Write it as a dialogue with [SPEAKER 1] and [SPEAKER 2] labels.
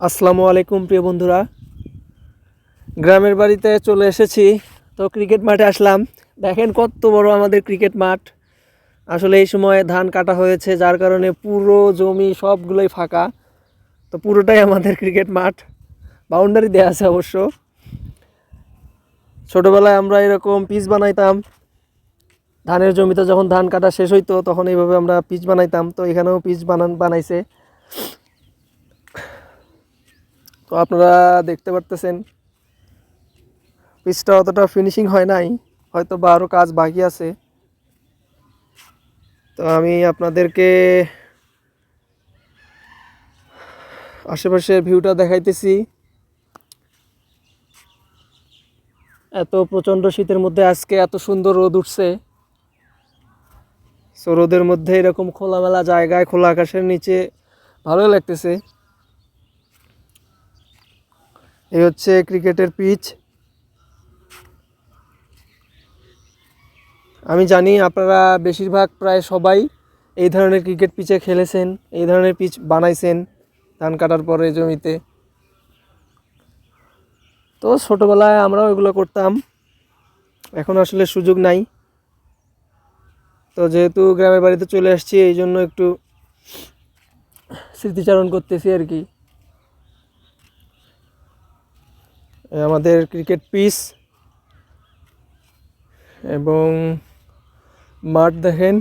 [SPEAKER 1] আসসালামু আলাইকুম প্রিয় বন্ধুরা, গ্রামের বাড়িতে চলে এসেছি। তো ক্রিকেট মাঠে আসলাম। দেখেন কত বড় আমাদের ক্রিকেট মাঠ। আসলে এই সময় ধান কাটা হয়েছে, যার কারণে পুরো জমি সবগুলোই ফাঁকা। তো পুরোটাই আমাদের ক্রিকেট মাঠ, বাউন্ডারি দেওয়া আছে অবশ্য। ছোটোবেলায় আমরা এরকম পিচ বানাইতাম। ধানের জমিতে যখন ধান কাটা শেষ হইতো তখন এইভাবে আমরা পিচ বানাইতাম। তো এখানেও পিচ বানাইছে। তো আপনারা দেখতে পারতেছেন পিচটা অতটা ফিনিশিং হয় নাই, হয়তো বা আরও কাজ বাকি আছে। তো আমি আপনাদেরকে আশেপাশের ভিউটা দেখাইতেছি। এত প্রচণ্ড শীতের মধ্যে আজকে এত সুন্দর রোদ উঠছে। সো রোদের মধ্যে এরকম খোলামেলা জায়গায় খোলা আকাশের নিচে ভালোই লাগতেছে। এই হচ্ছে ক্রিকেটের পিচ। আমি জানি আপনারা বেশিরভাগ প্রায় সবাই এই ধরনের ক্রিকেট পিচে খেলেছেন, এই ধরনের পিচ বানাইছেন ধান কাটার পরে জমিতে। তো ছোটোবেলায় আমরাও এগুলো করতাম, এখন আসলে সুযোগ নাই। তো যেহেতু গ্রামের বাড়িতে চলে আসছি, এই জন্য একটু স্মৃতিচারণ করতেছি আর কি। আমাদের ক্রিকেট পিচ এবং মাঠ দেখেন।